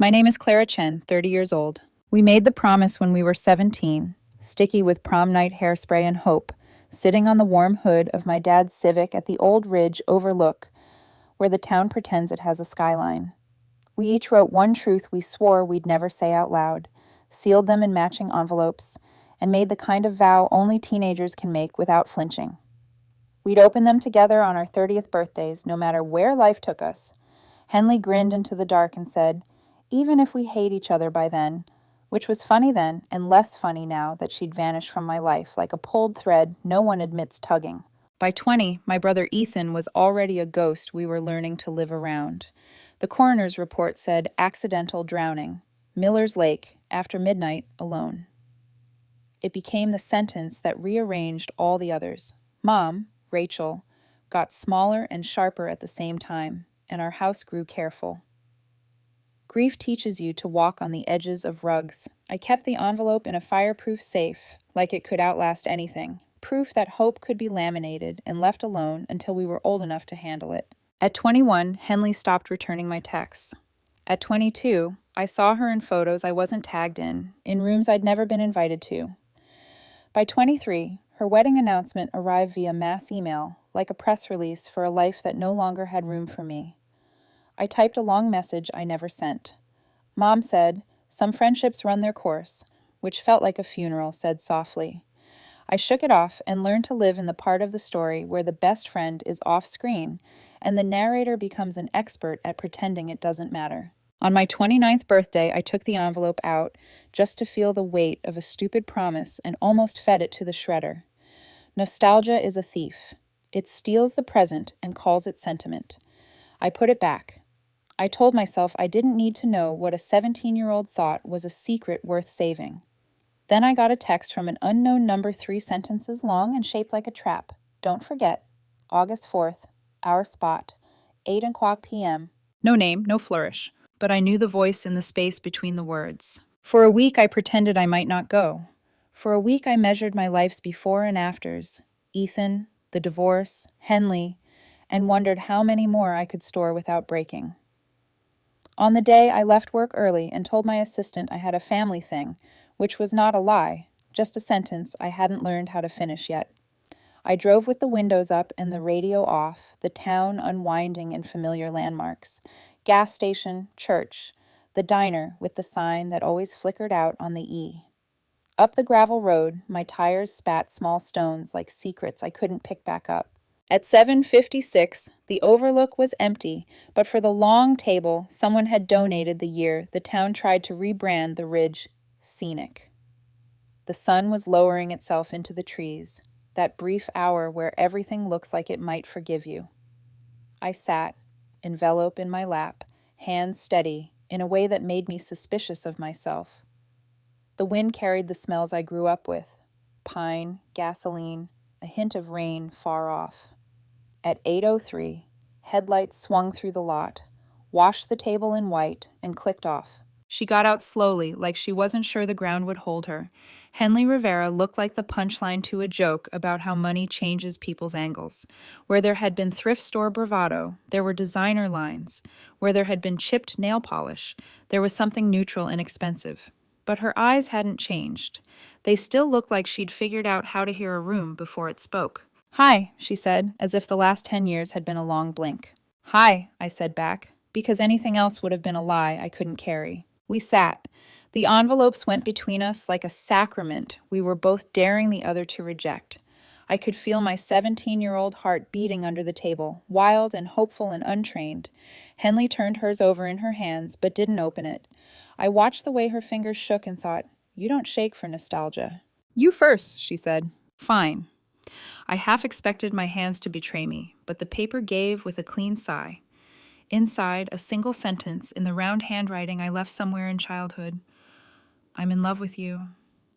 My name is Clara Chen, 30 years old. We made the promise when we were 17, sticky with prom night hairspray and hope, sitting on the warm hood of my dad's Civic at the old ridge overlook, where the town pretends it has a skyline. We each wrote one truth we swore we'd never say out loud, sealed them in matching envelopes, and made the kind of vow only teenagers can make without flinching. We'd open them together on our 30th birthdays, no matter where life took us. Henley grinned into the dark and said, even if we hate each other by then, which was funny then and less funny now that she'd vanished from my life like a pulled thread no one admits tugging. By 20, my brother Ethan was already a ghost we were learning to live around. The coroner's report said accidental drowning, Miller's Lake, after midnight, alone. It became the sentence that rearranged all the others. Mom, Rachel, got smaller and sharper at the same time, and our house grew careful. Grief teaches you to walk on the edges of rugs. I kept the envelope in a fireproof safe, like it could outlast anything, proof that hope could be laminated and left alone until we were old enough to handle it. At 21, Henley stopped returning my texts. At 22, I saw her in photos I wasn't tagged in rooms I'd never been invited to. By 23, her wedding announcement arrived via mass email, like a press release for a life that no longer had room for me. I typed a long message I never sent. Mom said, some friendships run their course, which felt like a funeral, said softly. I shook it off and learned to live in the part of the story where the best friend is off-screen and the narrator becomes an expert at pretending it doesn't matter. On my 29th birthday, I took the envelope out just to feel the weight of a stupid promise and almost fed it to the shredder. Nostalgia is a thief. It steals the present and calls it sentiment. I put it back. I told myself I didn't need to know what a 17-year-old thought was a secret worth saving. Then I got a text from an unknown number 3 sentences long and shaped like a trap. Don't forget, August 4th, our spot, 8:00 p.m. No name, no flourish, but I knew the voice in the space between the words. For a week I pretended I might not go. For a week I measured my life's before and afters, Ethan, the divorce, Henley, and wondered how many more I could store without breaking. On the day, I left work early and told my assistant I had a family thing, which was not a lie, just a sentence I hadn't learned how to finish yet. I drove with the windows up and the radio off, the town unwinding in familiar landmarks. Gas station, church, the diner with the sign that always flickered out on the E. Up the gravel road, my tires spat small stones like secrets I couldn't pick back up. At 7:56, the overlook was empty, but for the long table someone had donated the year the town tried to rebrand the ridge scenic. The sun was lowering itself into the trees, that brief hour where everything looks like it might forgive you. I sat, envelope in my lap, hands steady, in a way that made me suspicious of myself. The wind carried the smells I grew up with: pine, gasoline, a hint of rain far off. At 8:03, headlights swung through the lot, washed the table in white, and clicked off. She got out slowly, like she wasn't sure the ground would hold her. Henley Rivera looked like the punchline to a joke about how money changes people's angles. Where there had been thrift store bravado, there were designer lines. Where there had been chipped nail polish, there was something neutral and expensive. But her eyes hadn't changed. They still looked like she'd figured out how to hear a room before it spoke. Hi, she said, as if the last 10 years had been a long blink. Hi, I said back, because anything else would have been a lie I couldn't carry. We sat. The envelopes went between us like a sacrament we were both daring the other to reject. I could feel my 17-year-old heart beating under the table, wild and hopeful and untrained. Henley turned hers over in her hands, but didn't open it. I watched the way her fingers shook and thought, you don't shake for nostalgia. You first, she said. Fine. I half expected my hands to betray me, but the paper gave with a clean sigh. Inside, a single sentence in the round handwriting I left somewhere in childhood. I'm in love with you,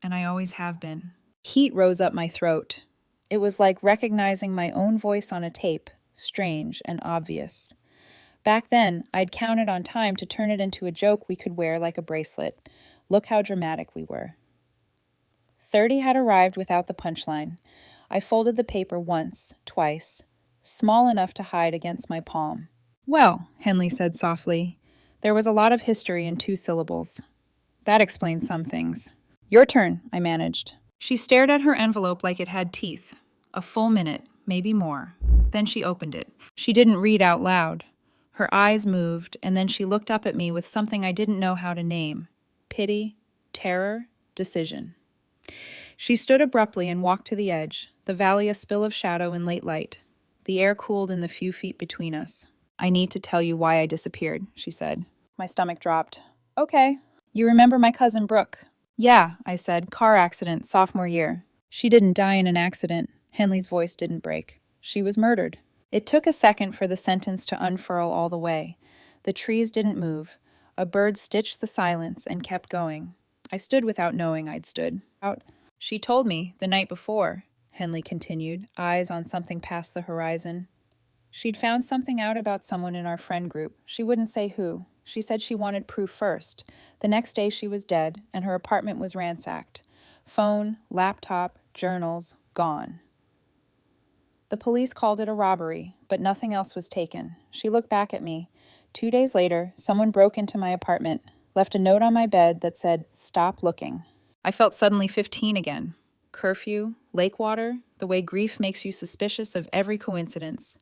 and I always have been. Heat rose up my throat. It was like recognizing my own voice on a tape, strange and obvious. Back then, I'd counted on time to turn it into a joke we could wear like a bracelet. Look how dramatic we were. 30 had arrived without the punchline. I folded the paper once, twice, small enough to hide against my palm. Well, Henley said softly, There was a lot of history in 2 syllables. That explains some things. Your turn, I managed. She stared at her envelope like it had teeth. A full minute, maybe more. Then she opened it. She didn't read out loud. Her eyes moved, and then she looked up at me with something I didn't know how to name. Pity, terror, decision. She stood abruptly and walked to the edge, the valley a spill of shadow in late light. The air cooled in the few feet between us. I need to tell you why I disappeared, she said. My stomach dropped. Okay. You remember my cousin Brooke? Yeah, I said. Car accident, sophomore year. She didn't die in an accident. Henley's voice didn't break. She was murdered. It took a second for the sentence to unfurl all the way. The trees didn't move. A bird stitched the silence and kept going. I stood without knowing I'd stood. She told me the night before, Henley continued, eyes on something past the horizon. She'd found something out about someone in our friend group. She wouldn't say who. She said she wanted proof first. The next day she was dead, and her apartment was ransacked. Phone, laptop, journals, gone. The police called it a robbery, but nothing else was taken. She looked back at me. 2 days later, someone broke into my apartment, left a note on my bed that said, "Stop looking." I felt suddenly 15 again. Curfew, lake water, the way grief makes you suspicious of every coincidence.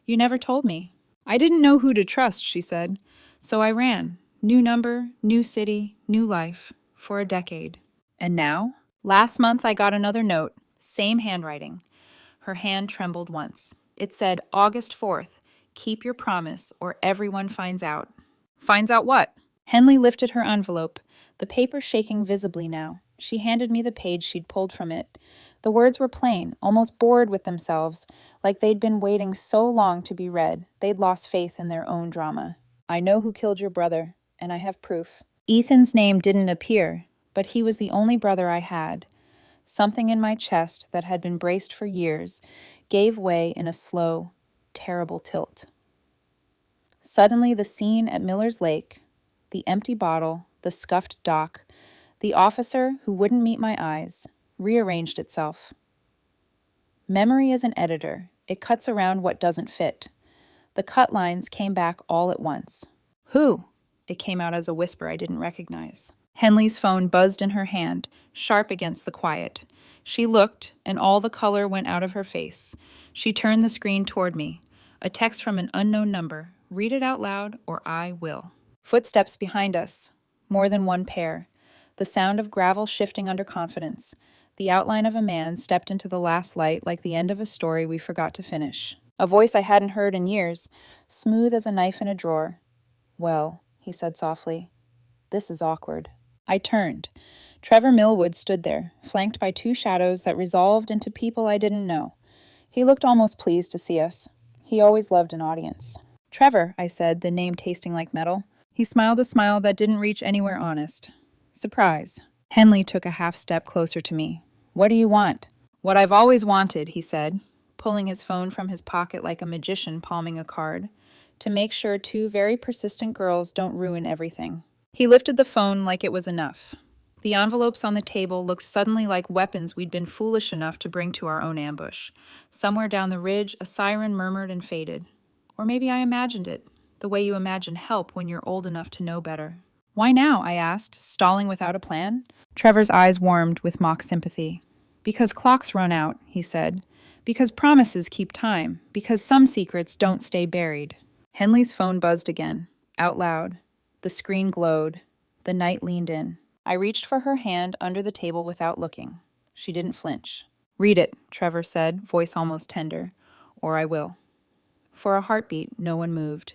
You never told me. I didn't know who to trust, she said. So I ran. New number, new city, new life. For a decade. And now? Last month I got another note. Same handwriting. Her hand trembled once. It said, August 4th. Keep your promise or everyone finds out. Finds out what? Henley lifted her envelope, the paper shaking visibly now. She handed me the page she'd pulled from it. The words were plain, almost bored with themselves, like they'd been waiting so long to be read, they'd lost faith in their own drama. I know who killed your brother, and I have proof. Ethan's name didn't appear, but he was the only brother I had. Something in my chest that had been braced for years gave way in a slow, terrible tilt. Suddenly the scene at Miller's Lake, the empty bottle, the scuffed dock, the officer who wouldn't meet my eyes, rearranged itself. Memory is an editor. It cuts around what doesn't fit. The cut lines came back all at once. Who? It came out as a whisper I didn't recognize. Henley's phone buzzed in her hand, sharp against the quiet. She looked, and all the color went out of her face. She turned the screen toward me. A text from an unknown number. Read it out loud, or I will. Footsteps behind us. More than one pair. The sound of gravel shifting under confidence. The outline of a man stepped into the last light like the end of a story we forgot to finish. A voice I hadn't heard in years, smooth as a knife in a drawer. Well, he said softly, this is awkward. I turned. Trevor Millwood stood there, flanked by 2 shadows that resolved into people I didn't know. He looked almost pleased to see us. He always loved an audience. Trevor, I said, the name tasting like metal. He smiled a smile that didn't reach anywhere honest. Surprise. Henley took a half step closer to me. What do you want? What I've always wanted, he said, pulling his phone from his pocket like a magician palming a card, to make sure 2 very persistent girls don't ruin everything. He lifted the phone like it was enough. The envelopes on the table looked suddenly like weapons we'd been foolish enough to bring to our own ambush. Somewhere down the ridge, a siren murmured and faded. Or maybe I imagined it, the way you imagine help when you're old enough to know better. Why now? I asked, stalling without a plan. Trevor's eyes warmed with mock sympathy. Because clocks run out, he said. Because promises keep time. Because some secrets don't stay buried. Henley's phone buzzed again, out loud. The screen glowed. The night leaned in. I reached for her hand under the table without looking. She didn't flinch. Read it, Trevor said, voice almost tender. Or I will. For a heartbeat, no one moved.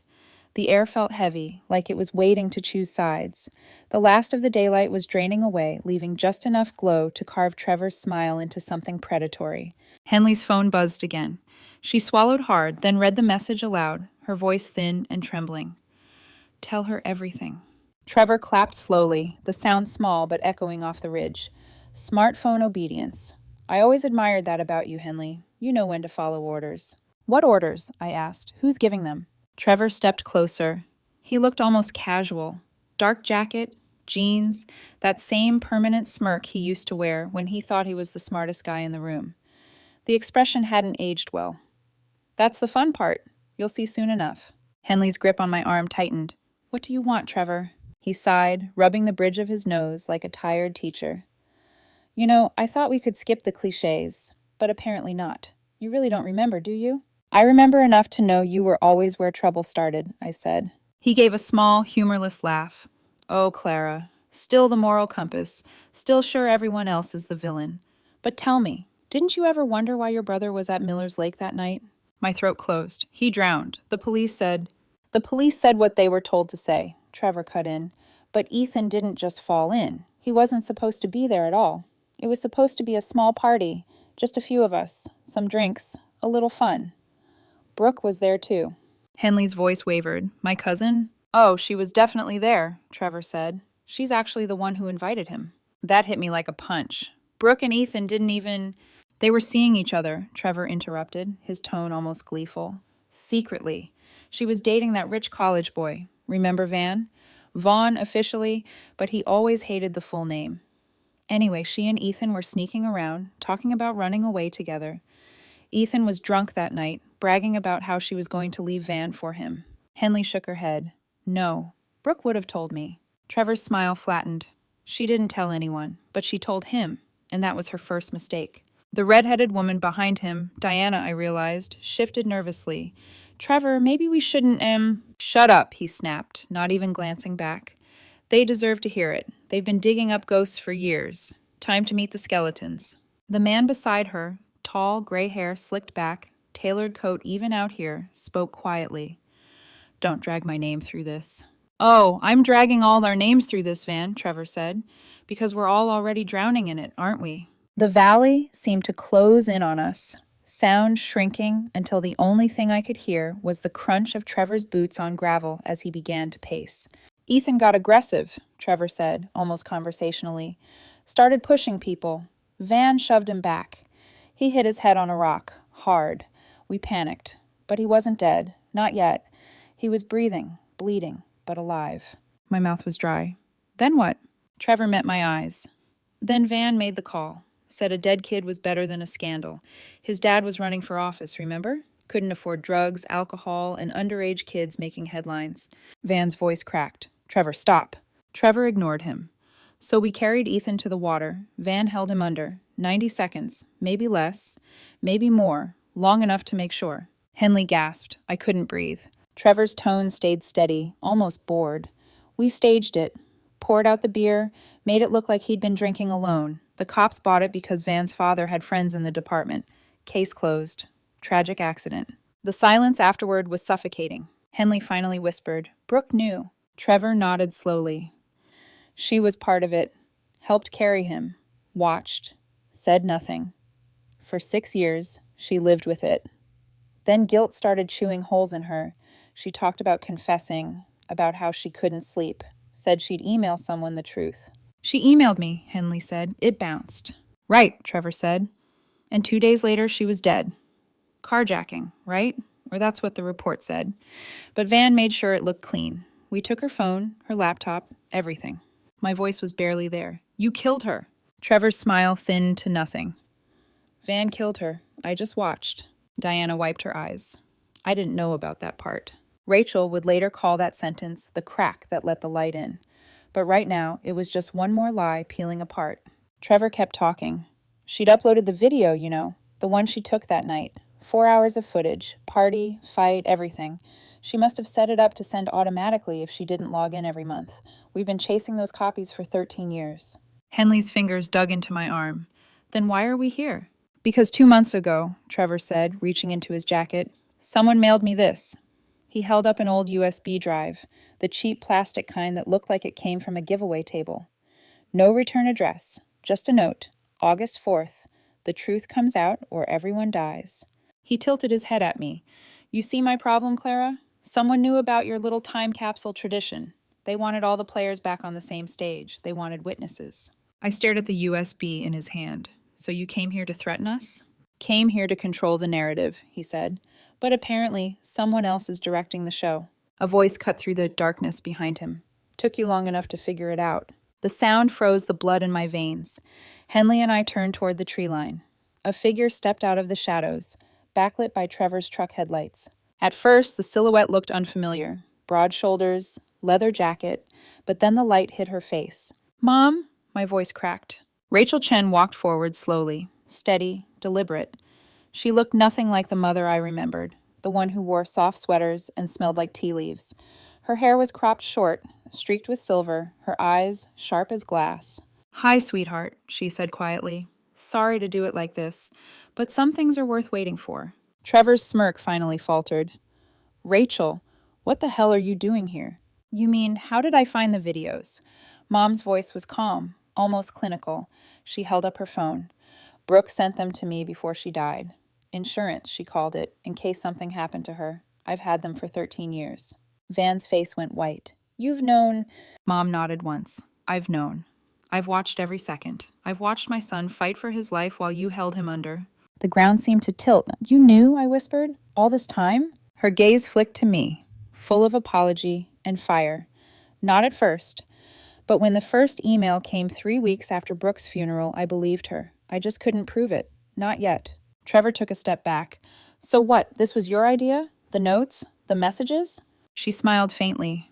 The air felt heavy, like it was waiting to choose sides. The last of the daylight was draining away, leaving just enough glow to carve Trevor's smile into something predatory. Henley's phone buzzed again. She swallowed hard, then read the message aloud, her voice thin and trembling. Tell her everything. Trevor clapped slowly, the sound small but echoing off the ridge. Smartphone obedience. I always admired that about you, Henley. You know when to follow orders. What orders? I asked. Who's giving them? Trevor stepped closer. He looked almost casual. Dark jacket, jeans, that same permanent smirk he used to wear when he thought he was the smartest guy in the room. The expression hadn't aged well. That's the fun part. You'll see soon enough. Henley's grip on my arm tightened. What do you want, Trevor? He sighed, rubbing the bridge of his nose like a tired teacher. You know, I thought we could skip the cliches, but apparently not. You really don't remember, do you? I remember enough to know you were always where trouble started, I said. He gave a small, humorless laugh. Oh, Clara, still the moral compass, still sure everyone else is the villain. But tell me, didn't you ever wonder why your brother was at Miller's Lake that night? My throat closed. He drowned. The police said what they were told to say, Trevor cut in. But Ethan didn't just fall in. He wasn't supposed to be there at all. It was supposed to be a small party, just a few of us, some drinks, a little fun. Brooke was there too. Henley's voice wavered. My cousin? Oh, she was definitely there, Trevor said. She's actually the one who invited him. That hit me like a punch. Brooke and Ethan didn't even... They were seeing each other, Trevor interrupted, his tone almost gleeful. Secretly. She was dating that rich college boy. Remember Van? Vaughn officially, but he always hated the full name. Anyway, she and Ethan were sneaking around, talking about running away together. Ethan was drunk that night, bragging about how she was going to leave Van for him. Henley shook her head. No, Brooke would have told me. Trevor's smile flattened. She didn't tell anyone, but she told him, and that was her first mistake. The red-headed woman behind him, Diana, I realized, shifted nervously. Trevor, maybe we shouldn't, Shut up, he snapped, not even glancing back. They deserve to hear it. They've been digging up ghosts for years. Time to meet the skeletons. The man beside her, tall, gray hair slicked back, tailored coat even out here, spoke quietly. Don't drag my name through this. Oh, I'm dragging all our names through this, Van, Trevor said, because we're all already drowning in it, aren't we? The valley seemed to close in on us, sound shrinking until the only thing I could hear was the crunch of Trevor's boots on gravel as he began to pace. Ethan got aggressive, Trevor said, almost conversationally. Started pushing people. Van shoved him back. He hit his head on a rock, hard. We panicked. But he wasn't dead. Not yet. He was breathing, bleeding, but alive. My mouth was dry. Then what? Trevor met my eyes. Then Van made the call. Said a dead kid was better than a scandal. His dad was running for office, remember? Couldn't afford drugs, alcohol, and underage kids making headlines. Van's voice cracked. Trevor, stop. Trevor ignored him. So we carried Ethan to the water. Van held him under. 90 seconds, maybe less, maybe more, long enough to make sure. Henley gasped. I couldn't breathe. Trevor's tone stayed steady, almost bored. We staged it. Poured out the beer, made it look like he'd been drinking alone. The cops bought it because Van's father had friends in the department. Case closed. Tragic accident. The silence afterward was suffocating. Henley finally whispered, Brooke knew. Trevor nodded slowly. She was part of it. Helped carry him. Watched. Said nothing. For 6 years, she lived with it. Then guilt started chewing holes in her. She talked about confessing, about how she couldn't sleep. Said she'd email someone the truth. She emailed me, Henley said. It bounced. Right, Trevor said. And 2 days later, she was dead. Carjacking, right? Or that's what the report said. But Van made sure it looked clean. We took her phone, her laptop, everything. My voice was barely there. You killed her. Trevor's smile thinned to nothing. Van killed her. I just watched. Diana wiped her eyes. I didn't know about that part. Rachel would later call that sentence the crack that let the light in. But right now, it was just one more lie peeling apart. Trevor kept talking. She'd uploaded the video, you know, the one she took that night. 4 hours of footage, party, fight, everything. She must have set it up to send automatically if she didn't log in every month. We've been chasing those copies for 13 years. Henley's fingers dug into my arm. Then why are we here? Because 2 months ago, Trevor said, reaching into his jacket, someone mailed me this. He held up an old USB drive, the cheap plastic kind that looked like it came from a giveaway table. No return address, just a note. August 4th. The truth comes out or everyone dies. He tilted his head at me. You see my problem, Clara? Someone knew about your little time capsule tradition. They wanted all the players back on the same stage. They wanted witnesses. I stared at the USB in his hand. So you came here to threaten us? Came here to control the narrative, he said. But apparently, someone else is directing the show. A voice cut through the darkness behind him. Took you long enough to figure it out. The sound froze the blood in my veins. Henley and I turned toward the tree line. A figure stepped out of the shadows, backlit by Trevor's truck headlights. At first, the silhouette looked unfamiliar. Broad shoulders, leather jacket, but then the light hit her face. "Mom?" My voice cracked. Rachel Chen walked forward slowly, steady, deliberate. She looked nothing like the mother I remembered, the one who wore soft sweaters and smelled like tea leaves. Her hair was cropped short, streaked with silver, her eyes sharp as glass. "Hi, sweetheart," she said quietly. "Sorry to do it like this, but some things are worth waiting for." Trevor's smirk finally faltered. "Rachel, what the hell are you doing here?" "You mean, how did I find the videos?" Mom's voice was calm, almost clinical. She held up her phone. "Brooke sent them to me before she died. Insurance, she called it, in case something happened to her. I've had them for 13 years. Van's face went white. "You've known—" Mom nodded once. "I've known. I've watched every second. I've watched my son fight for his life while you held him under." The ground seemed to tilt. "You knew?" I whispered. "All this time?" Her gaze flicked to me, full of apology and fire. "Not at first. But when the first email came 3 weeks after Brooke's funeral, I believed her. I just couldn't prove it. Not yet." Trevor took a step back. "So what? This was your idea? The notes? The messages?" She smiled faintly.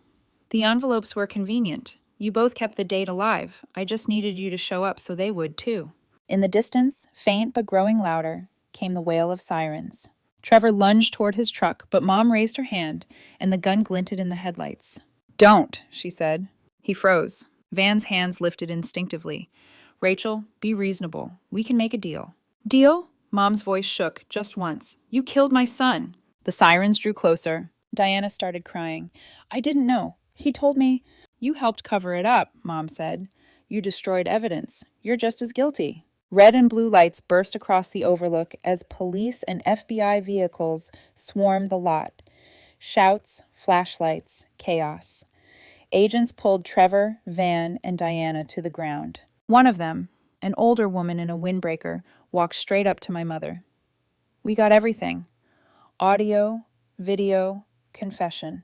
"The envelopes were convenient. You both kept the date alive. I just needed you to show up so they would, too." In the distance, faint but growing louder, came the wail of sirens. Trevor lunged toward his truck, but Mom raised her hand, and the gun glinted in the headlights. "Don't," she said. He froze. Van's hands lifted instinctively. "Rachel, be reasonable. We can make a deal." "Deal?" Mom's voice shook, just once. "You killed my son." The sirens drew closer. Diana started crying. "I didn't know. He told me—" "You helped cover it up," Mom said. "You destroyed evidence. You're just as guilty." Red and blue lights burst across the overlook as police and FBI vehicles swarmed the lot. Shouts, flashlights, chaos. Agents pulled Trevor, Van, and Diana to the ground. One of them, an older woman in a windbreaker, walked straight up to my mother. "We got everything. Audio, video, confession.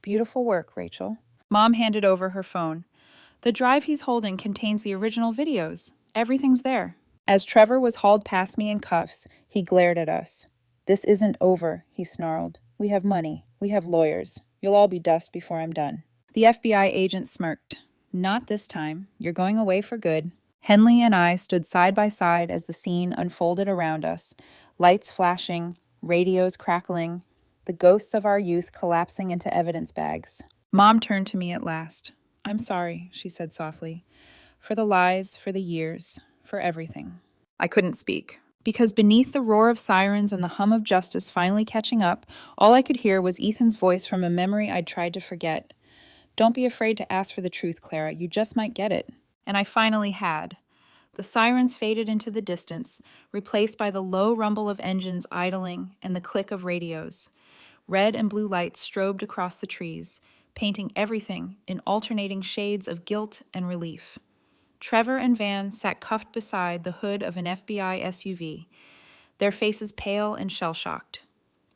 Beautiful work, Rachel." Mom handed over her phone. "The drive he's holding contains the original videos. Everything's there." As Trevor was hauled past me in cuffs, he glared at us. "This isn't over," he snarled. "We have money. We have lawyers. You'll all be dust before I'm done." The FBI agent smirked. "Not this time. You're going away for good." Henley and I stood side by side as the scene unfolded around us, lights flashing, radios crackling, the ghosts of our youth collapsing into evidence bags. Mom turned to me at last. "I'm sorry," she said softly. "For the lies, for the years, for everything." I couldn't speak, because beneath the roar of sirens and the hum of justice finally catching up, all I could hear was Ethan's voice from a memory I'd tried to forget. "Don't be afraid to ask for the truth, Clara. You just might get it." And I finally had. The sirens faded into the distance, replaced by the low rumble of engines idling and the click of radios. Red and blue lights strobed across the trees, painting everything in alternating shades of guilt and relief. Trevor and Van sat cuffed beside the hood of an FBI SUV, their faces pale and shell-shocked.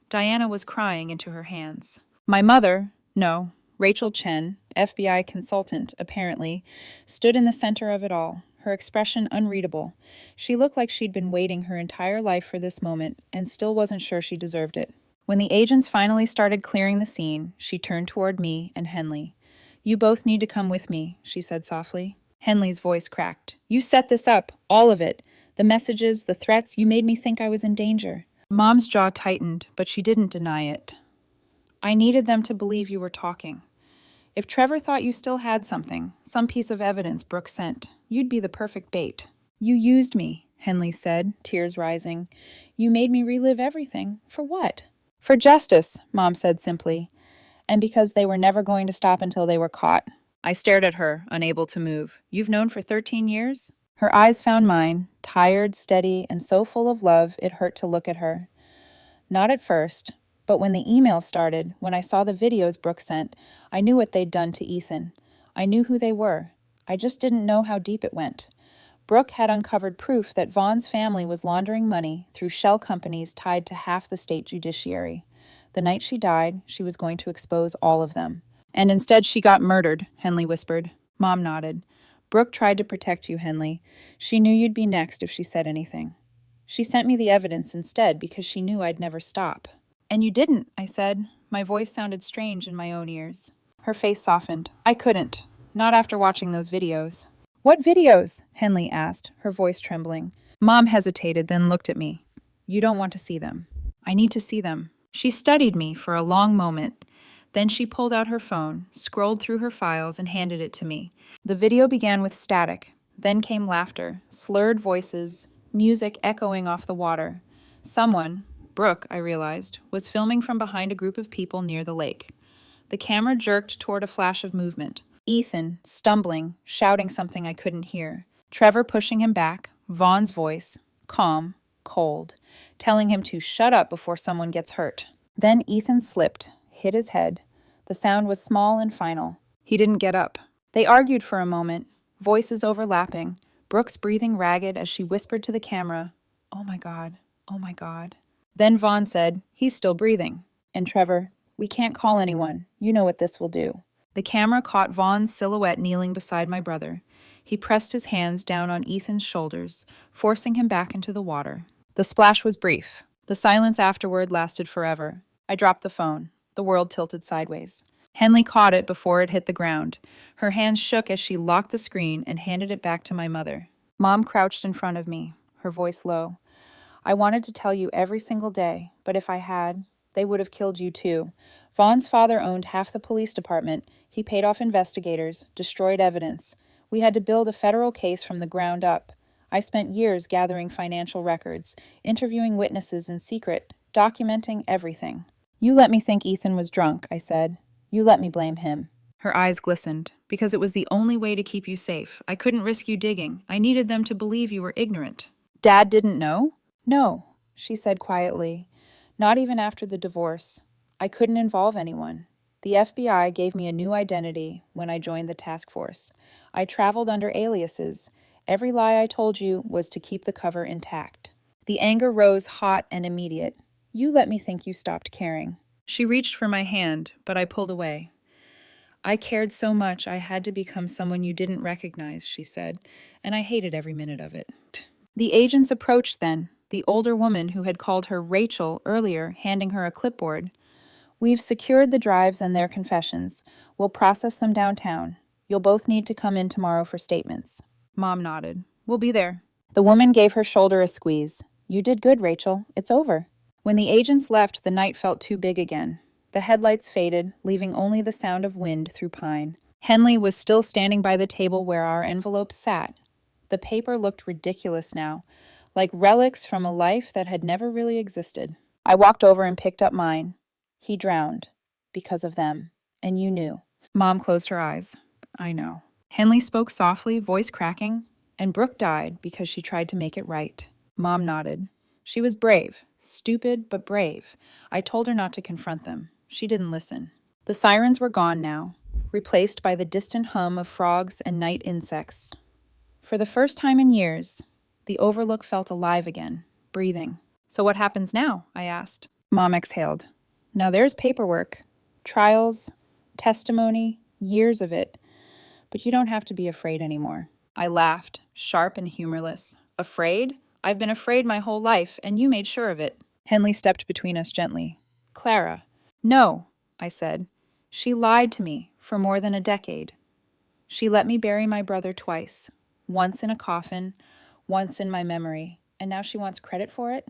Diana was crying into her hands. My mother, no, Rachel Chen, FBI consultant, apparently, stood in the center of it all, her expression unreadable. She looked like she'd been waiting her entire life for this moment and still wasn't sure she deserved it. When the agents finally started clearing the scene, she turned toward me and Henley. "You both need to come with me," she said softly. Henley's voice cracked. "You set this up, all of it. The messages, the threats, you made me think I was in danger." Mom's jaw tightened, but she didn't deny it. "I needed them to believe you were talking. If Trevor thought you still had something, some piece of evidence Brooke sent, you'd be the perfect bait." "You used me," Henley said, tears rising. "You made me relive everything. For what?" "For justice," Mom said simply. "And because they were never going to stop until they were caught." I stared at her, unable to move. "You've known for 13 years?" Her eyes found mine, tired, steady, and so full of love it hurt to look at her. "Not at first, but when the email started, when I saw the videos Brooke sent, I knew what they'd done to Ethan. I knew who they were. I just didn't know how deep it went. Brooke had uncovered proof that Vaughn's family was laundering money through shell companies tied to half the state judiciary. The night she died, she was going to expose all of them. And instead she got murdered," Henley whispered. Mom nodded. "Brooke tried to protect you, Henley. She knew you'd be next if she said anything. She sent me the evidence instead because she knew I'd never stop." "And you didn't," I said. My voice sounded strange in my own ears. Her face softened. I couldn't. Not after watching those videos. What videos? Henley asked, her voice trembling. Mom hesitated, then looked at me. You don't want to see them. I need to see them. She studied me for a long moment. Then she pulled out her phone, scrolled through her files, and handed it to me. The video began with static. Then came laughter, slurred voices, music echoing off the water. Someone, Brooke, I realized, was filming from behind a group of people near the lake. The camera jerked toward a flash of movement. Ethan, stumbling, shouting something I couldn't hear. Trevor pushing him back, Vaughn's voice, calm, cold, telling him to shut up before someone gets hurt. Then Ethan slipped, hit his head. The sound was small and final. He didn't get up. They argued for a moment, voices overlapping, Brooks breathing ragged as she whispered to the camera, "Oh my God, oh my God." Then Vaughn said, "He's still breathing." And Trevor, "We can't call anyone. You know what this will do." The camera caught Vaughn's silhouette kneeling beside my brother. He pressed his hands down on Ethan's shoulders, forcing him back into the water. The splash was brief. The silence afterward lasted forever. I dropped the phone. The world tilted sideways. Henley caught it before it hit the ground. Her hands shook as she locked the screen and handed it back to my mother. Mom crouched in front of me, her voice low. "I wanted to tell you every single day, but if I had, they would have killed you too. Vaughn's father owned half the police department. He paid off investigators, destroyed evidence. We had to build a federal case from the ground up. I spent years gathering financial records, interviewing witnesses in secret, documenting everything." "You let me think Ethan was drunk," I said. "You let me blame him." Her eyes glistened. "Because it was the only way to keep you safe. I couldn't risk you digging. I needed them to believe you were ignorant." "Dad didn't know?" "No," she said quietly. "Not even after the divorce. I couldn't involve anyone. The FBI gave me a new identity when I joined the task force. I traveled under aliases. Every lie I told you was to keep the cover intact." The anger rose hot and immediate. "You let me think you stopped caring." She reached for my hand, but I pulled away. "I cared so much I had to become someone you didn't recognize," she said, "and I hated every minute of it." The agents approached then, the older woman who had called her Rachel earlier, handing her a clipboard. "We've secured the drives and their confessions. We'll process them downtown. You'll both need to come in tomorrow for statements." Mom nodded. "We'll be there." The woman gave her shoulder a squeeze. "You did good, Rachel. It's over." When the agents left, the night felt too big again. The headlights faded, leaving only the sound of wind through pine. Henley was still standing by the table where our envelopes sat. The paper looked ridiculous now, like relics from a life that had never really existed. I walked over and picked up mine. "He drowned. Because of them. And you knew." Mom closed her eyes. "I know." Henley spoke softly, voice cracking. "And Brooke died because she tried to make it right." Mom nodded. "She was brave. Stupid, but brave. I told her not to confront them. She didn't listen." The sirens were gone now, replaced by the distant hum of frogs and night insects. For the first time in years, the Overlook felt alive again, breathing. "So what happens now?" I asked. Mom exhaled. "Now there's paperwork. Trials, testimony, years of it. But you don't have to be afraid anymore." I laughed, sharp and humorless. "Afraid? I've been afraid my whole life, and you made sure of it." Henley stepped between us gently. "Clara." "No," I said. "She lied to me for more than a decade. She let me bury my brother twice, once in a coffin, once in my memory, and now she wants credit for it?"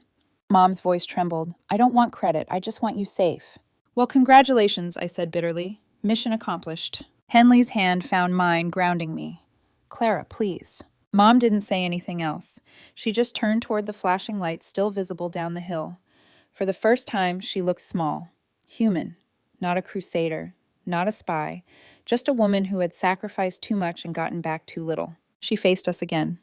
Mom's voice trembled. "I don't want credit. I just want you safe." "Well, congratulations," I said bitterly. "Mission accomplished." Henley's hand found mine, grounding me. "Clara, please." Mom didn't say anything else. She just turned toward the flashing lights still visible down the hill. For the first time, she looked small. Human. Not a crusader. Not a spy. Just a woman who had sacrificed too much and gotten back too little. She faced us again.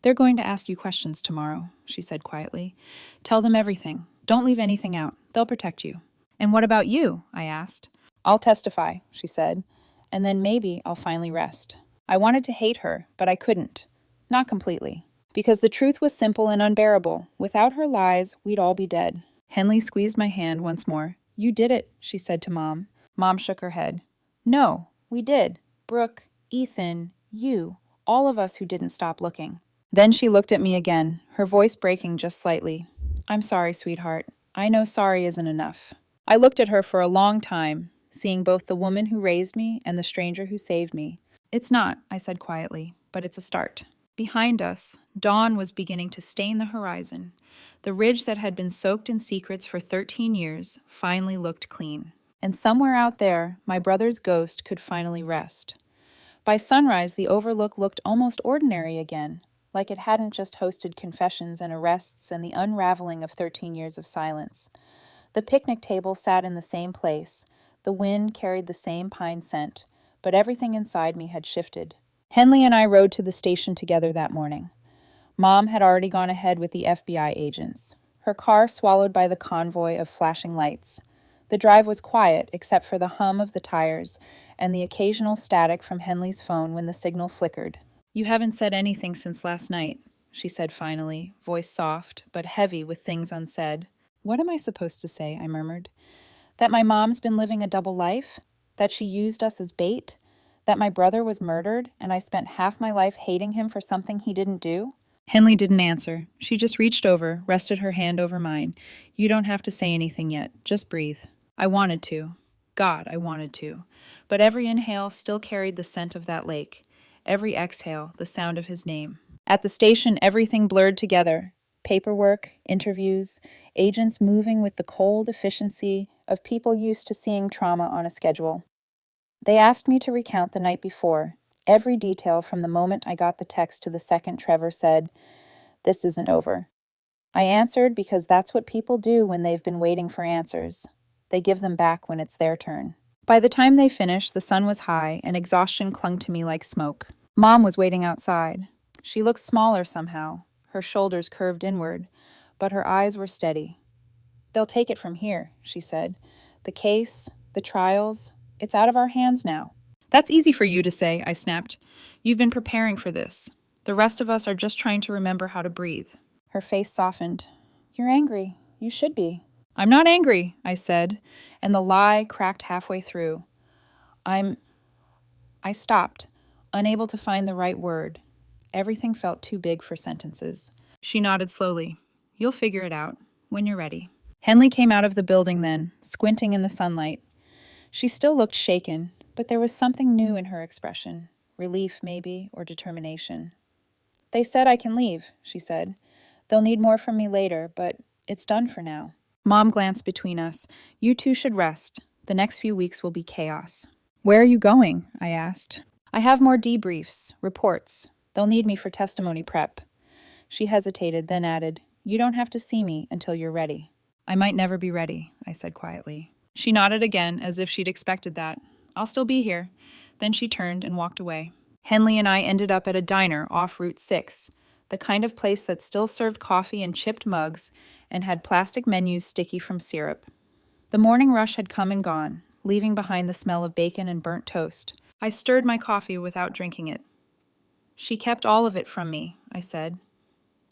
"They're going to ask you questions tomorrow," she said quietly. "Tell them everything. Don't leave anything out. They'll protect you." "And what about you?" I asked. "I'll testify," she said. "And then maybe I'll finally rest." I wanted to hate her, but I couldn't. Not completely. Because the truth was simple and unbearable. Without her lies, we'd all be dead. Henley squeezed my hand once more. "You did it," she said to Mom. Mom shook her head. "No, we did. Brooke, Ethan, you, all of us who didn't stop looking." Then she looked at me again, her voice breaking just slightly. "I'm sorry, sweetheart. I know sorry isn't enough." I looked at her for a long time, seeing both the woman who raised me and the stranger who saved me. It's not, I said quietly, but it's a start. Behind us, dawn was beginning to stain the horizon. The ridge that had been soaked in secrets for 13 years finally looked clean. And somewhere out there, my brother's ghost could finally rest. By sunrise, the overlook looked almost ordinary again, like it hadn't just hosted confessions and arrests and the unraveling of 13 years of silence. The picnic table sat in the same place. The wind carried the same pine scent, but everything inside me had shifted. Henley and I rode to the station together that morning. Mom had already gone ahead with the FBI agents, her car swallowed by the convoy of flashing lights. The drive was quiet, except for the hum of the tires and the occasional static from Henley's phone when the signal flickered. "You haven't said anything since last night," she said finally, voice soft, but heavy with things unsaid. "What am I supposed to say?" I murmured. "That my mom's been living a double life? That she used us as bait? That my brother was murdered, and I spent half my life hating him for something he didn't do?" Henley didn't answer. She just reached over, rested her hand over mine. "You don't have to say anything yet. Just breathe." I wanted to. God, I wanted to. But every inhale still carried the scent of that lake. Every exhale, the sound of his name. At the station, everything blurred together. Paperwork, interviews, agents moving with the cold efficiency of people used to seeing trauma on a schedule. They asked me to recount the night before, every detail from the moment I got the text to the second Trevor said, "This isn't over." I answered because that's what people do when they've been waiting for answers. They give them back when it's their turn. By the time they finished, the sun was high, and exhaustion clung to me like smoke. Mom was waiting outside. She looked smaller somehow, her shoulders curved inward, but her eyes were steady. "They'll take it from here," she said. "The case, the trials, it's out of our hands now." "That's easy for you to say," I snapped. "You've been preparing for this. The rest of us are just trying to remember how to breathe." Her face softened. "You're angry. You should be." "I'm not angry," I said, and the lie cracked halfway through. I stopped, unable to find the right word. Everything felt too big for sentences. She nodded slowly. "You'll figure it out, when you're ready." Henley came out of the building then, squinting in the sunlight. She still looked shaken, but there was something new in her expression. Relief, maybe, or determination. "They said I can leave," she said. "They'll need more from me later, but it's done for now." Mom glanced between us. "You two should rest. The next few weeks will be chaos." "Where are you going?" I asked. "I have more debriefs, reports. They'll need me for testimony prep." She hesitated, then added, "You don't have to see me until you're ready." "I might never be ready," I said quietly. She nodded again, as if she'd expected that. "I'll still be here." Then she turned and walked away. Henley and I ended up at a diner off Route 6, the kind of place that still served coffee in chipped mugs and had plastic menus sticky from syrup. The morning rush had come and gone, leaving behind the smell of bacon and burnt toast. I stirred my coffee without drinking it. "She kept all of it from me," I said.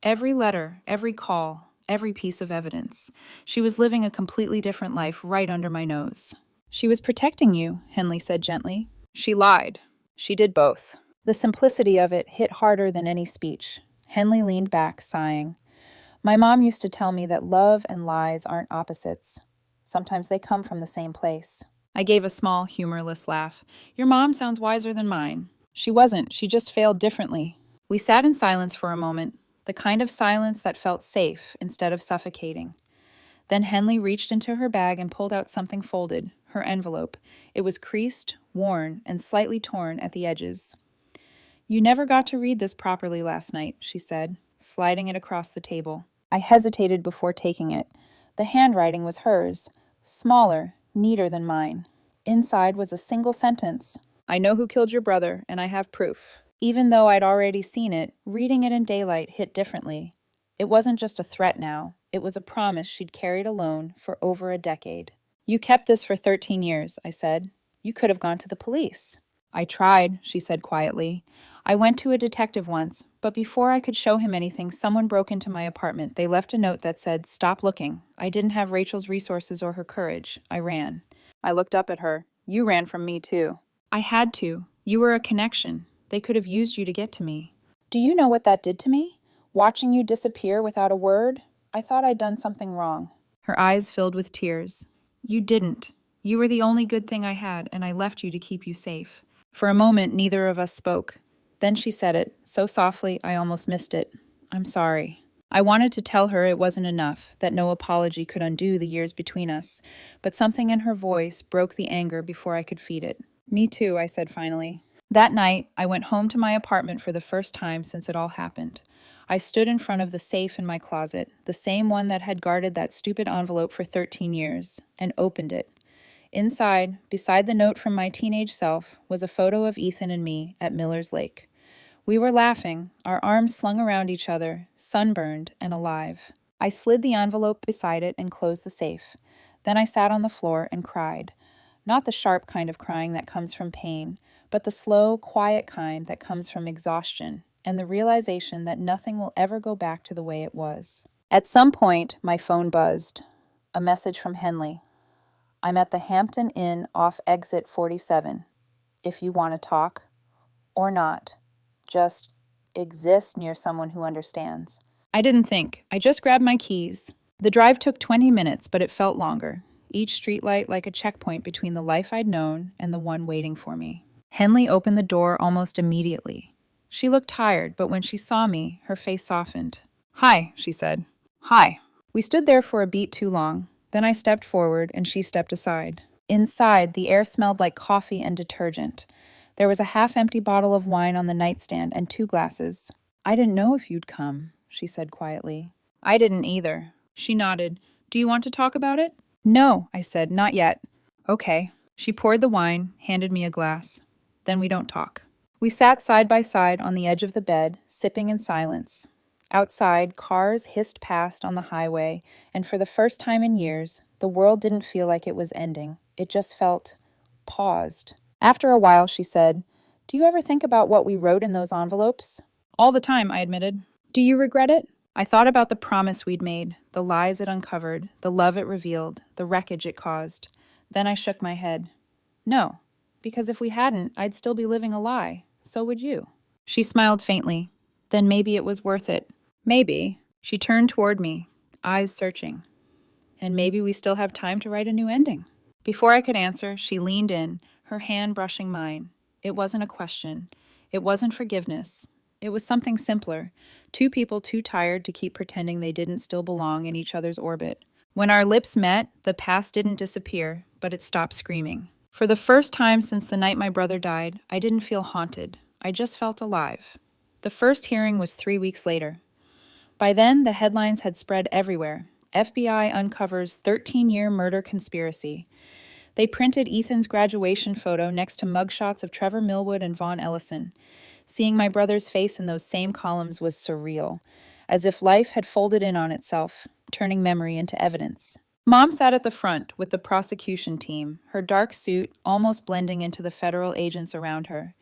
"Every letter, every call, every piece of evidence. She was living a completely different life right under my nose." "She was protecting you," Henley said gently. "She lied. She did both." The simplicity of it hit harder than any speech. Henley leaned back, sighing. "My mom used to tell me that love and lies aren't opposites. Sometimes they come from the same place." I gave a small, humorless laugh. "Your mom sounds wiser than mine." "She wasn't. She just failed differently." We sat in silence for a moment, the kind of silence that felt safe instead of suffocating. Then Henley reached into her bag and pulled out something folded, her envelope. It was creased, worn, and slightly torn at the edges. "You never got to read this properly last night," she said, sliding it across the table. I hesitated before taking it. The handwriting was hers, smaller, neater than mine. Inside was a single sentence. "I know who killed your brother, and I have proof." Even though I'd already seen it, reading it in daylight hit differently. It wasn't just a threat now. It was a promise she'd carried alone for over a decade. "You kept this for 13 years, I said. "You could have gone to the police." "I tried," she said quietly. "I went to a detective once, but before I could show him anything, someone broke into my apartment. They left a note that said, 'Stop looking.' I didn't have Rachel's resources or her courage. I ran." I looked up at her. "You ran from me, too." "I had to. You were a connection. They could have used you to get to me." "Do you know what that did to me? Watching you disappear without a word? I thought I'd done something wrong." Her eyes filled with tears. "You didn't. You were the only good thing I had, and I left you to keep you safe." For a moment, neither of us spoke. Then she said it, so softly I almost missed it. "I'm sorry." I wanted to tell her it wasn't enough, that no apology could undo the years between us, but something in her voice broke the anger before I could feed it. "Me too," I said finally. That night, I went home to my apartment for the first time since it all happened. I stood in front of the safe in my closet, the same one that had guarded that stupid envelope for 13 years, and opened it. Inside, beside the note from my teenage self, was a photo of Ethan and me at Miller's Lake. We were laughing, our arms slung around each other, sunburned and alive. I slid the envelope beside it and closed the safe. Then I sat on the floor and cried. Not the sharp kind of crying that comes from pain, but the slow, quiet kind that comes from exhaustion and the realization that nothing will ever go back to the way it was. At some point, my phone buzzed. A message from Henley. "I'm at the Hampton Inn off exit 47. If you want to talk. Or not. Just exist near someone who understands." I didn't think. I just grabbed my keys. The drive took 20 minutes, but it felt longer. Each streetlight like a checkpoint between the life I'd known and the one waiting for me. Henley opened the door almost immediately. She looked tired, but when she saw me, her face softened. "Hi," she said. "Hi." We stood there for a beat too long. Then I stepped forward and she stepped aside. Inside, the air smelled like coffee and detergent. There was a half-empty bottle of wine on the nightstand and 2 glasses. "I didn't know if you'd come," she said quietly. "I didn't either." She nodded. "Do you want to talk about it?" "No," I said, "not yet." "Okay." She poured the wine, handed me a glass. "Then we don't talk." We sat side by side on the edge of the bed, sipping in silence. Outside, cars hissed past on the highway, and for the first time in years, the world didn't feel like it was ending. It just felt paused. After a while, she said, "Do you ever think about what we wrote in those envelopes?" "All the time," I admitted. "Do you regret it?" I thought about the promise we'd made, the lies it uncovered, the love it revealed, the wreckage it caused. Then I shook my head. "No, because if we hadn't, I'd still be living a lie. So would you." She smiled faintly. "Then maybe it was worth it." "Maybe." She turned toward me, eyes searching. "And maybe we still have time to write a new ending." Before I could answer, she leaned in, her hand brushing mine. It wasn't a question. It wasn't forgiveness. It was something simpler. 2 people too tired to keep pretending they didn't still belong in each other's orbit. When our lips met, the past didn't disappear, but it stopped screaming. For the first time since the night my brother died, I didn't feel haunted. I just felt alive. The first hearing was 3 weeks later. By then, the headlines had spread everywhere. FBI uncovers 13-year murder conspiracy. They printed Ethan's graduation photo next to mugshots of Trevor Millwood and Vaughn Ellison. Seeing my brother's face in those same columns was surreal, as if life had folded in on itself, turning memory into evidence. Mom sat at the front with the prosecution team, her dark suit almost blending into the federal agents around her.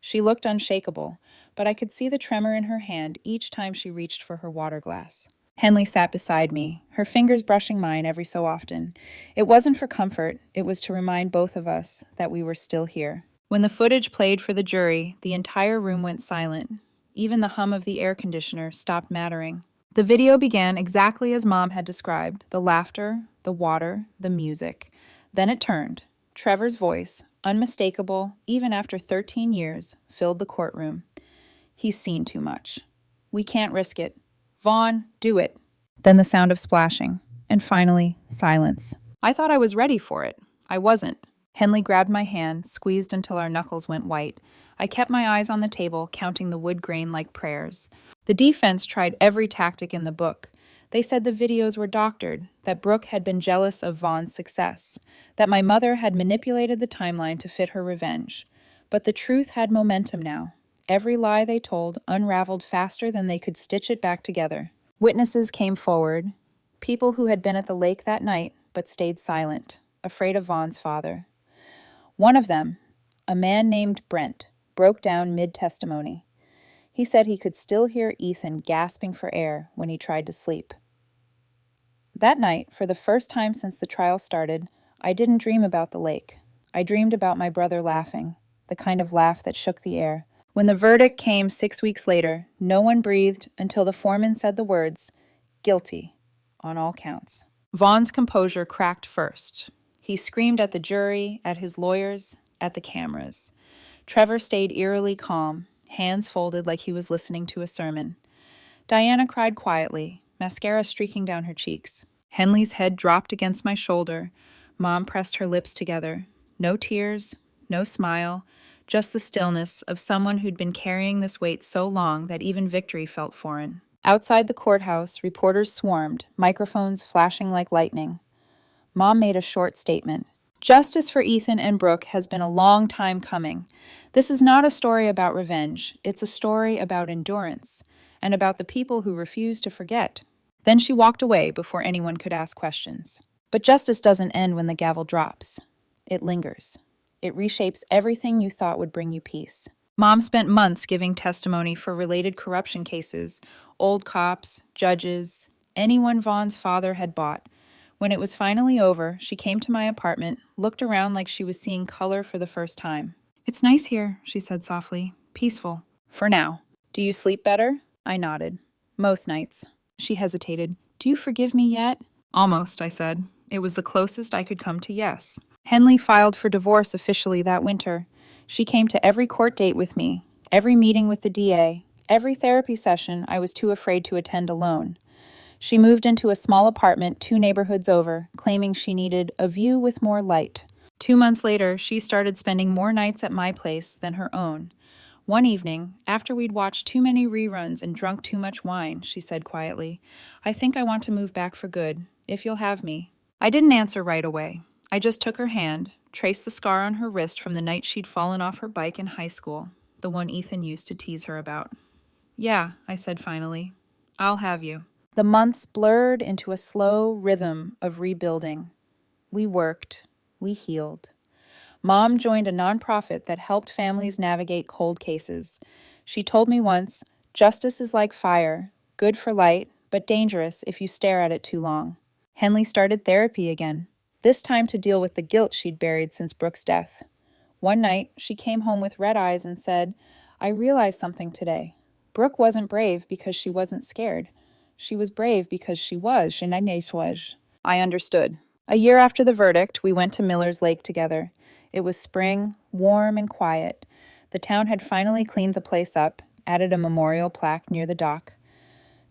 She looked unshakable, but I could see the tremor in her hand each time she reached for her water glass. Henley sat beside me, her fingers brushing mine every so often. It wasn't for comfort, it was to remind both of us that we were still here. When the footage played for the jury, the entire room went silent. Even the hum of the air conditioner stopped mattering. The video began exactly as Mom had described, the laughter, the water, the music. Then it turned. Trevor's voice, unmistakable, even after 13 years, filled the courtroom. "He's seen too much. We can't risk it. Vaughn, do it." Then the sound of splashing. And finally, silence. I thought I was ready for it. I wasn't. Henley grabbed my hand, squeezed until our knuckles went white. I kept my eyes on the table, counting the wood grain like prayers. The defense tried every tactic in the book. They said the videos were doctored, that Brooke had been jealous of Vaughn's success, that my mother had manipulated the timeline to fit her revenge. But the truth had momentum now. Every lie they told unraveled faster than they could stitch it back together. Witnesses came forward, people who had been at the lake that night but stayed silent, afraid of Vaughn's father. One of them, a man named Brent, broke down mid-testimony. He said he could still hear Ethan gasping for air when he tried to sleep. That night, for the first time since the trial started, I didn't dream about the lake. I dreamed about my brother laughing, the kind of laugh that shook the air. When the verdict came 6 weeks later, no one breathed until the foreman said the words, "Guilty," on all counts. Vaughn's composure cracked first. He screamed at the jury, at his lawyers, at the cameras. Trevor stayed eerily calm, hands folded like he was listening to a sermon. Diana cried quietly, mascara streaking down her cheeks. Henley's head dropped against my shoulder. Mom pressed her lips together. No tears, no smile, just the stillness of someone who'd been carrying this weight so long that even victory felt foreign. Outside the courthouse, reporters swarmed, microphones flashing like lightning. Mom made a short statement. Justice for Ethan and Brooke has been a long time coming. This is not a story about revenge. It's a story about endurance and about the people who refuse to forget. Then she walked away before anyone could ask questions. But justice doesn't end when the gavel drops. It lingers. It reshapes everything you thought would bring you peace. Mom spent months giving testimony for related corruption cases, old cops, judges, anyone Vaughn's father had bought. When it was finally over, she came to my apartment, looked around like she was seeing color for the first time. "It's nice here," she said softly. "Peaceful. For now. Do you sleep better?" I nodded. "Most nights." She hesitated. "Do you forgive me yet?" "Almost," I said. It was the closest I could come to yes. Henley filed for divorce officially that winter. She came to every court date with me, every meeting with the DA, every therapy session I was too afraid to attend alone. She moved into a small apartment 2 neighborhoods over, claiming she needed a view with more light. 2 months later, she started spending more nights at my place than her own. One evening, after we'd watched too many reruns and drunk too much wine, she said quietly, "I think I want to move back for good, if you'll have me." I didn't answer right away. I just took her hand, traced the scar on her wrist from the night she'd fallen off her bike in high school, the one Ethan used to tease her about. "Yeah," I said finally. "I'll have you." The months blurred into a slow rhythm of rebuilding. We worked. We healed. Mom joined a nonprofit that helped families navigate cold cases. She told me once, "Justice is like fire, good for light, but dangerous if you stare at it too long." Henley started therapy again, this time to deal with the guilt she'd buried since Brooke's death. One night, she came home with red eyes and said, "I realized something today. Brooke wasn't brave because she wasn't scared. She was brave because she was. I understood. A year after the verdict, we went to Miller's Lake together. It was spring, warm and quiet. The town had finally cleaned the place up, added a memorial plaque near the dock.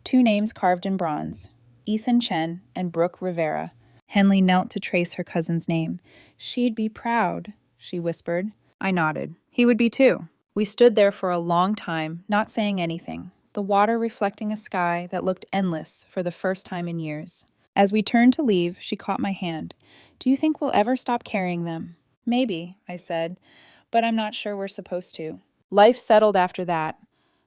2 names carved in bronze, Ethan Chen and Brooke Rivera. Henley knelt to trace her cousin's name. "She'd be proud," she whispered. I nodded. He would be too. We stood there for a long time, not saying anything, the water reflecting a sky that looked endless for the first time in years. As we turned to leave, she caught my hand. "Do you think we'll ever stop carrying them?" "Maybe," I said, "but I'm not sure we're supposed to." Life settled after that.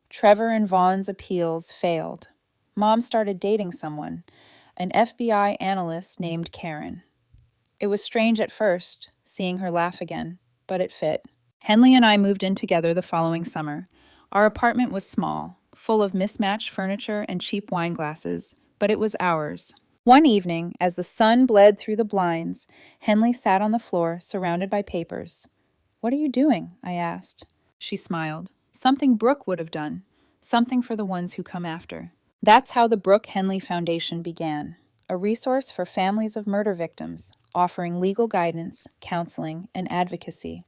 Trevor and Vaughn's appeals failed. Mom started dating someone, an FBI analyst named Karen. It was strange at first, seeing her laugh again, but it fit. Henley and I moved in together the following summer. Our apartment was small, full of mismatched furniture and cheap wine glasses, but it was ours. One evening, as the sun bled through the blinds, Henley sat on the floor, surrounded by papers. "What are you doing?" I asked. She smiled. "Something Brooke would have done. Something for the ones who come after." That's how the Brooke Henley Foundation began, a resource for families of murder victims, offering legal guidance, counseling, and advocacy.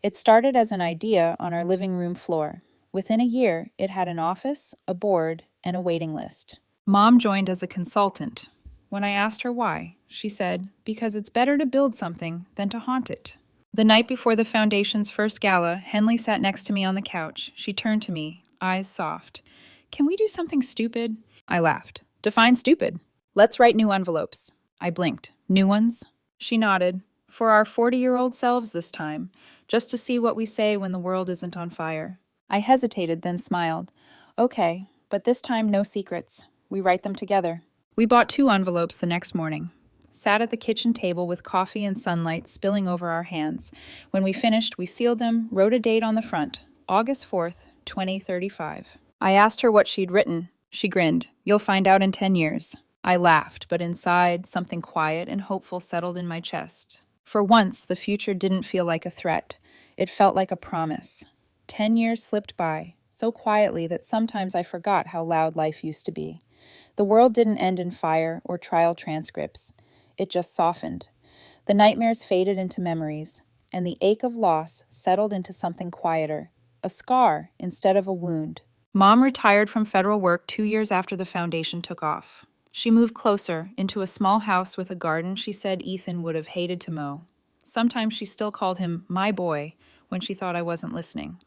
It started as an idea on our living room floor. Within a year, it had an office, a board, and a waiting list. Mom joined as a consultant. When I asked her why, she said, "Because it's better to build something than to haunt it." The night before the Foundation's first gala, Henley sat next to me on the couch. She turned to me, eyes soft. "Can we do something stupid?" I laughed. "Define stupid." "Let's write new envelopes." I blinked. "New ones?" She nodded. "For our 40-year-old selves this time, just to see what we say when the world isn't on fire." I hesitated, then smiled. "Okay, but this time no secrets. We write them together." We bought 2 envelopes the next morning, sat at the kitchen table with coffee and sunlight spilling over our hands. When we finished, we sealed them, wrote a date on the front, August 4th, 2035. I asked her what she'd written. She grinned. "You'll find out in 10 years. I laughed, but inside, something quiet and hopeful settled in my chest. For once, the future didn't feel like a threat. It felt like a promise. 10 years slipped by, so quietly that sometimes I forgot how loud life used to be. The world didn't end in fire or trial transcripts. It just softened. The nightmares faded into memories, and the ache of loss settled into something quieter, a scar instead of a wound. Mom retired from federal work 2 years after the foundation took off. She moved closer, into a small house with a garden she said Ethan would have hated to mow. Sometimes she still called him my boy when she thought I wasn't listening.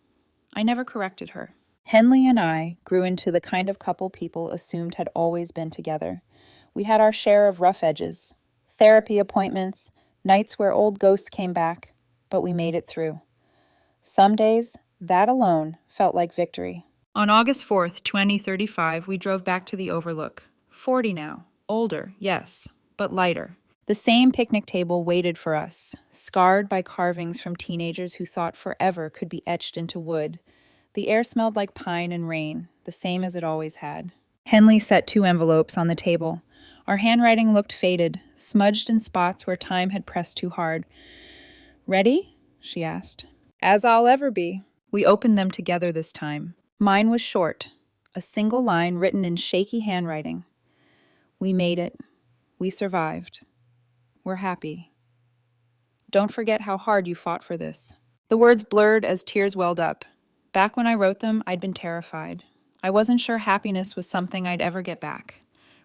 I never corrected her. Henley and I grew into the kind of couple people assumed had always been together. We had our share of rough edges, therapy appointments, nights where old ghosts came back, but we made it through. Some days, that alone felt like victory. On August 4th, 2035, we drove back to the Overlook. 40 now. Older, yes, but lighter. The same picnic table waited for us, scarred by carvings from teenagers who thought forever could be etched into wood. The air smelled like pine and rain, the same as it always had. Henley set 2 envelopes on the table. Our handwriting looked faded, smudged in spots where time had pressed too hard. "Ready?" she asked. "As I'll ever be." We opened them together this time. Mine was short, a single line written in shaky handwriting. "We made it. We survived. We're happy. Don't forget how hard you fought for this." The words blurred as tears welled up. Back when I wrote them, I'd been terrified. I wasn't sure happiness was something I'd ever get back.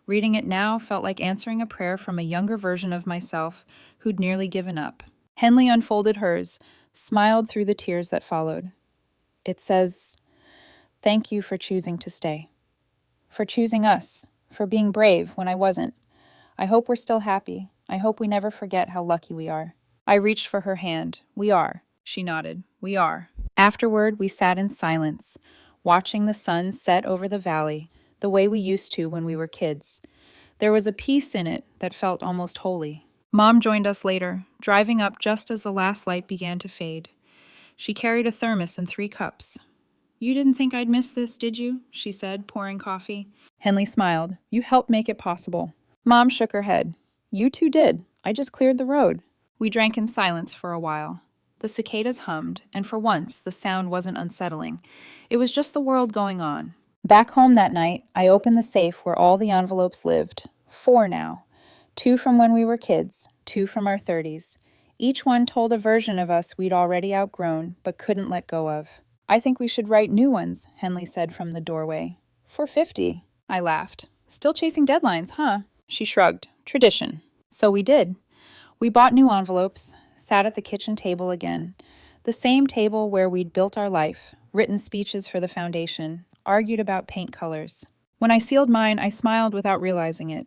Reading it now felt like answering a prayer from a younger version of myself who'd nearly given up. Henley unfolded hers, smiled through the tears that followed. It says, "Thank you for choosing to stay. For choosing us. For being brave when I wasn't. I hope we're still happy. I hope we never forget how lucky we are." I reached for her hand. "We are." She nodded. "We are." Afterward, we sat in silence, watching the sun set over the valley, the way we used to when we were kids. There was a peace in it that felt almost holy. Mom joined us later, driving up just as the last light began to fade. She carried a thermos and 3 cups. "You didn't think I'd miss this, did you?" she said, pouring coffee. Henley smiled. "You helped make it possible." Mom shook her head. "You two did. I just cleared the road." We drank in silence for a while. The cicadas hummed, and for once, the sound wasn't unsettling. It was just the world going on. Back home that night, I opened the safe where all the envelopes lived. 4 now. 2 from when we were kids, 2 from our 30s. Each one told a version of us we'd already outgrown, but couldn't let go of. "I think we should write new ones," Henley said from the doorway. "For 50. I laughed. "Still chasing deadlines, huh?" She shrugged. "Tradition." So we did. We bought new envelopes, sat at the kitchen table again. The same table where we'd built our life, written speeches for the foundation, argued about paint colors. When I sealed mine, I smiled without realizing it.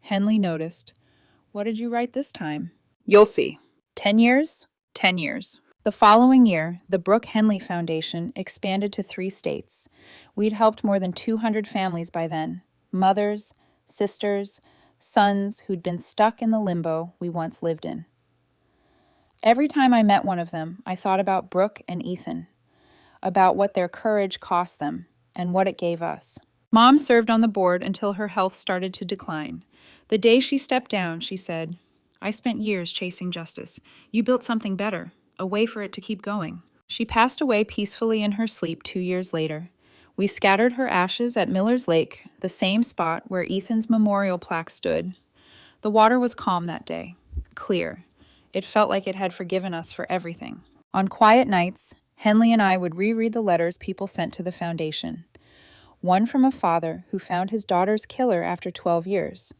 Henley noticed. "What did you write this time?" "You'll see." 10 years? 10 years. The following year, the Brooke Henley Foundation expanded to 3 states. We'd helped more than 200 families by then. Mothers, sisters, sons who'd been stuck in the limbo we once lived in. Every time I met one of them, I thought about Brooke and Ethan, about what their courage cost them, and what it gave us. Mom served on the board until her health started to decline. The day she stepped down, she said, "I spent years chasing justice. You built something better, a way for it to keep going." She passed away peacefully in her sleep 2 years later. We scattered her ashes at Miller's Lake, the same spot where Ethan's memorial plaque stood. The water was calm that day, clear. It felt like it had forgiven us for everything. On quiet nights, Henley and I would reread the letters people sent to the foundation. One from a father who found his daughter's killer after 12 years.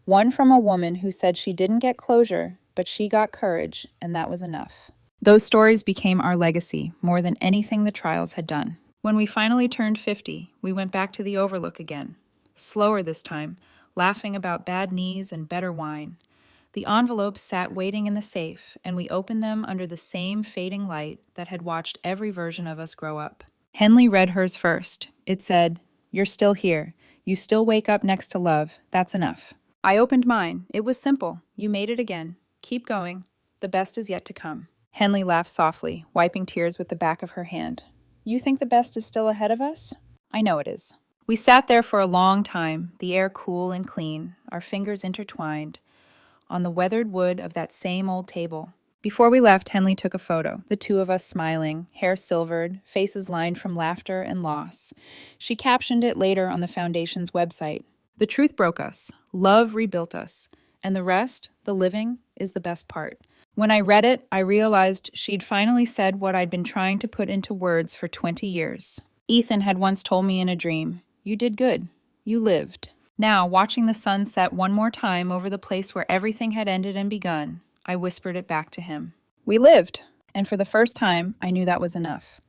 One from a woman who said she didn't get closure, but she got courage, and that was enough. Those stories became our legacy, more than anything the trials had done. When we finally turned 50, we went back to the Overlook again. Slower this time, laughing about bad knees and better wine. The envelopes sat waiting in the safe, and we opened them under the same fading light that had watched every version of us grow up. Henley read hers first. It said, "You're still here. You still wake up next to love. That's enough." I opened mine. It was simple. "You made it again. Keep going. The best is yet to come." Henley laughed softly, wiping tears with the back of her hand. "You think the best is still ahead of us?" "I know it is." We sat there for a long time, the air cool and clean, our fingers intertwined, on the weathered wood of that same old table. Before we left, Henley took a photo, the 2 of us smiling, hair silvered, faces lined from laughter and loss. She captioned it later on the foundation's website. "The truth broke us. Love rebuilt us. And the rest, the living, is the best part. When I read it, I realized she'd finally said what I'd been trying to put into words for 20 years. Ethan had once told me in a dream, "You did good. You lived." Now, watching the sun set one more time over the place where everything had ended and begun, I whispered it back to him. We lived, and for the first time, I knew that was enough.